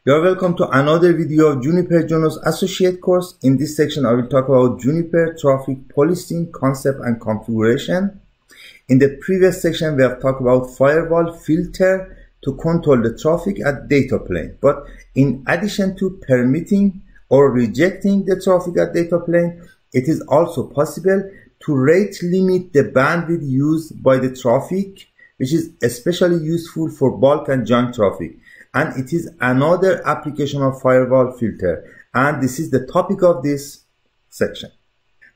You are welcome to another video of Juniper Jonas Associate course. In this section, I will talk about Juniper Traffic Policing concept and configuration. In the previous section, we have talked about Firewall Filter to control the traffic at data plane. But in addition to permitting or rejecting the traffic at data plane, it is also possible to rate limit the bandwidth used by the traffic, which is especially useful for bulk and junk traffic. And it is another application of Firewall Filter, and this is the topic of this section.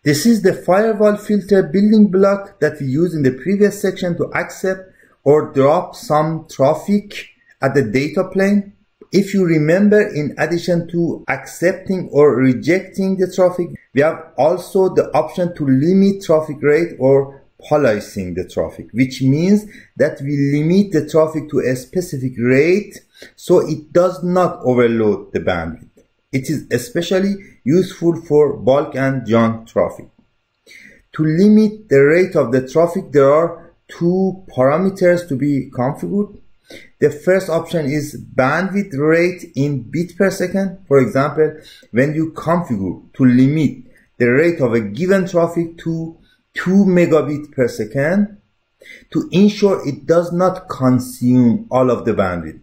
This is the Firewall Filter building block that we used in the previous section to accept or drop some traffic at the data plane. If you remember, in addition to accepting or rejecting the traffic, we have also the option to limit traffic rate or policing the traffic, which means that we limit the traffic to a specific rate so it does not overload the bandwidth. It is especially useful for bulk and junk traffic. To limit the rate of the traffic, there are two parameters to be configured. The first option is bandwidth rate in bit per second. For example, when you configure to limit the rate of a given traffic to 2 megabit per second to ensure it does not consume all of the bandwidth.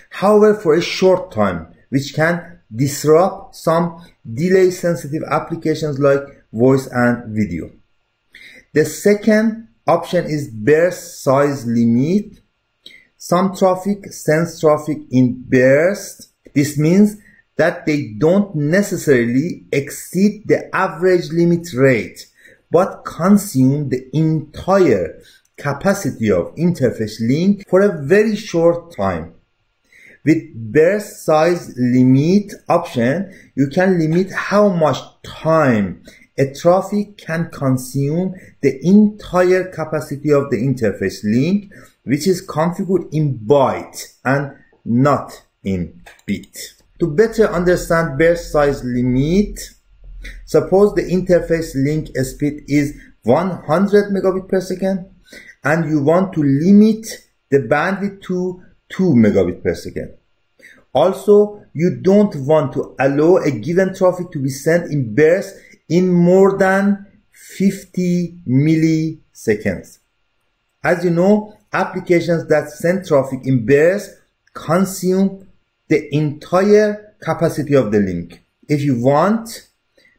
However, for a short time, which can disrupt some delay sensitive applications like voice and video. The second option is burst size limit. Some traffic sends traffic in bursts. This means that they don't necessarily exceed the average limit rate, but consume the entire capacity of interface link for a very short time. With burst size limit option, you can limit how much time a traffic can consume the entire capacity of the interface link, which is configured in byte and not in bit. To better understand burst size limit, suppose the interface link speed is 100 megabit per second and you want to limit the bandwidth to 2 megabit per second. Also, you don't want to allow a given traffic to be sent in bursts in more than 50 milliseconds. As you know, applications that send traffic in bursts consume the entire capacity of the link. If you want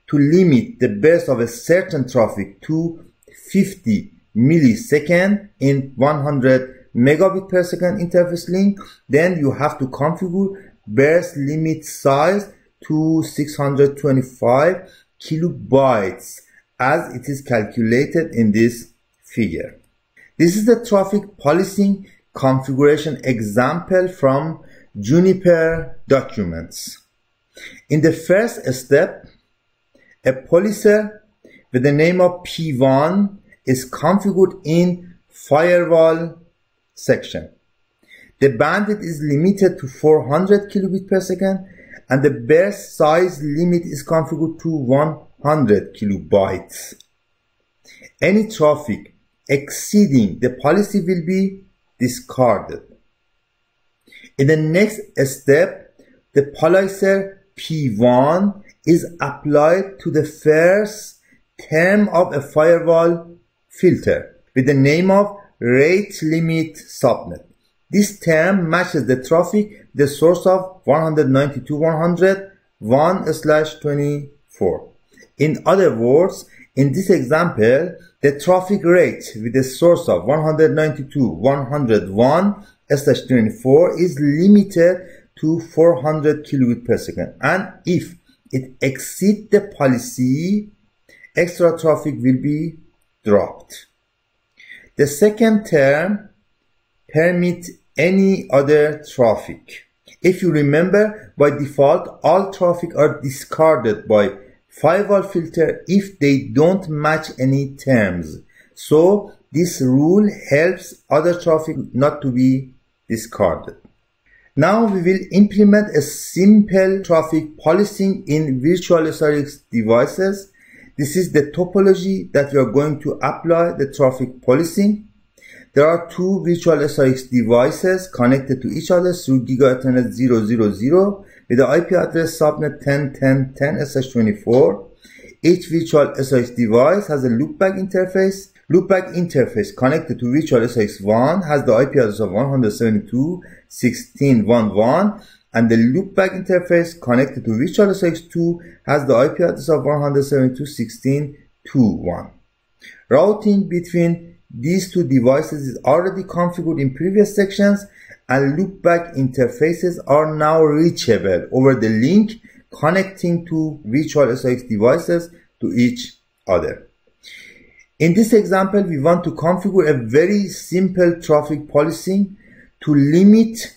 to limit the burst of a certain traffic to 50 milliseconds in 100 megabit per second interface link, then you have to configure burst limit size to 625 kilobytes as it is calculated in this figure. This is the traffic policing configuration example from Juniper documents. In the first step, a policer with the name of P1 is configured in Firewall section. The bandwidth is limited to 400 kilobit per second and the burst size limit is configured to 100 kilobytes. Any traffic exceeding the policy will be discarded. In the next step, the policer P1 is applied to the first term of a firewall filter with the name of rate limit subnet. This term matches the traffic, the source of 192.101/24. In other words, in this example, the traffic rate with the source of 192.101/24 is limited to 400 kilobit per second. And if it exceeds the policy, extra traffic will be dropped. The second term permits any other traffic. If you remember, by default, all traffic are discarded by Firewall Filter if they don't match any terms. So this rule helps other traffic not to be discarded. Now we will implement a simple traffic policing in virtual SRX devices. This is the topology that we are going to apply the traffic policing. There are two virtual SRX devices connected to each other through Giga Ethernet 000 with the IP address subnet 10.10.10/24. Each virtual SRX device has a loopback interface. Loopback interface connected to virtual SRX1 has the IP address of 172.16.1.1, and the loopback interface connected to virtual SRX2 has the IP address of 172.16.2.1. Routing between these two devices is already configured in previous sections, and loopback interfaces are now reachable over the link connecting two virtual SRX devices to each other. In this example, we want to configure a very simple traffic policing to limit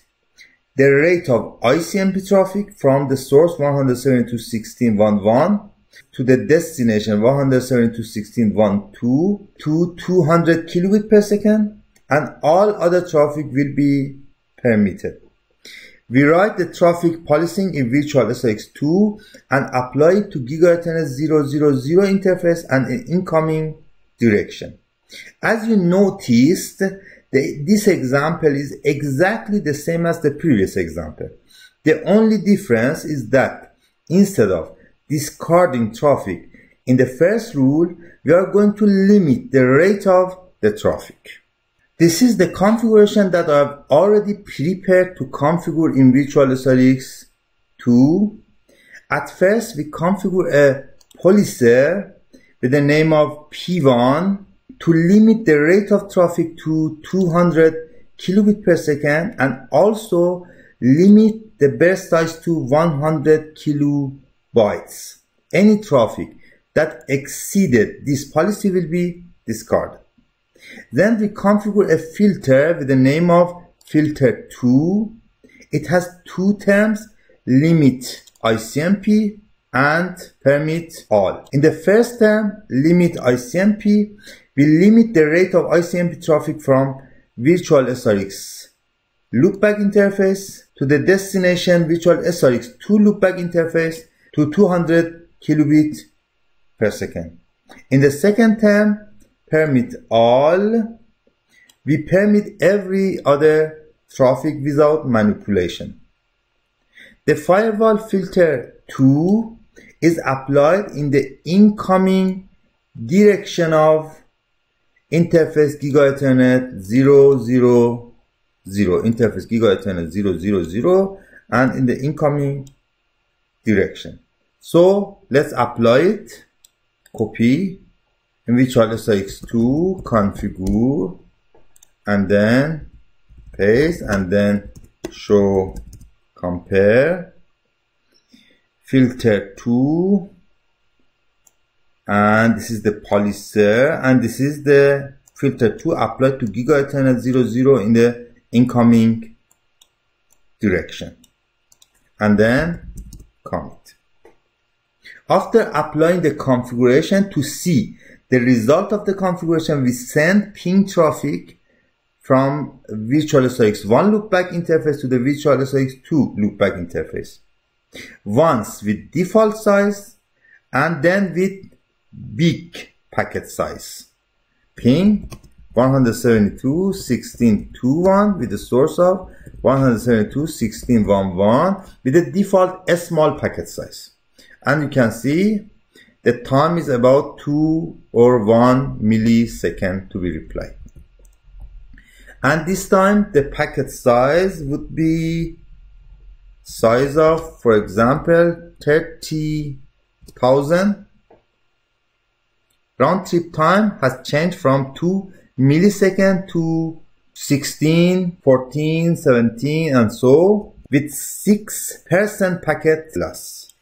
the rate of ICMP traffic from the source 172.16.1.1 to the destination 172.16.1.2 to 200 kilobit per second, and all other traffic will be permitted. We write the traffic policing in virtual SRX2 and apply it to Giga Ethernet 000 interface and an incoming direction. As you noticed, this example is exactly the same as the previous example. The only difference is that instead of discarding traffic in the first rule, we are going to limit the rate of the traffic. This is the configuration that I have already prepared to configure in virtual SRX 2. At first, we configure a policer with the name of P1 to limit the rate of traffic to 200 kilobit per second and also limit the burst size to 100 kilobytes. Any traffic that exceeded this policy will be discarded. Then we configure a filter with the name of filter 2. It has two terms, limit ICMP and permit all. In the first term, limit ICMP, we limit the rate of ICMP traffic from virtual SRX loopback interface to the destination virtual SRX2 loopback interface to 200 kilobit per second. In the second term, permit all, we permit every other traffic without manipulation. The firewall filter 2 is applied in the incoming direction of interface Giga Ethernet 000, interface Giga Ethernet 000, and in the incoming direction. So let's apply it, copy, in virtual SRX2, configure, and then paste, and then show compare, filter 2, and this is the policer, and this is the filter 2 applied to Giga Ethernet 00 in the incoming direction, and then commit. After applying the configuration, to see the result of the configuration, we send ping traffic from virtual SRX1 loopback interface to the virtual SRX2 loopback interface. Once with default size and then with big packet size. Ping 172.16.2.1 with the source of 172.16.1.1 with the default small packet size. And you can see the time is about 2 or 1 millisecond to be replied. And this time the packet size would be size of, for example, 30,000. Round trip time has changed from 2 milliseconds to 16, 14, 17, and so, with 6% packet loss.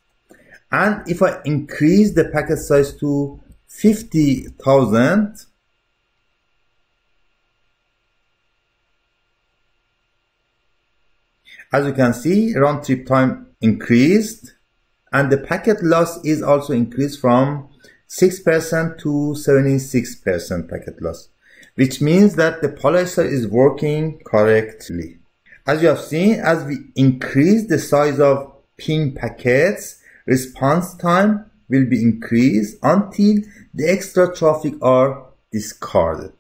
And if I increase the packet size to 50,000, as you can see, round trip time increased, and the packet loss is also increased from 6% to 76% packet loss, which means that the policer is working correctly. As you have seen, as we increase the size of ping packets, response time will be increased until the extra traffic are discarded.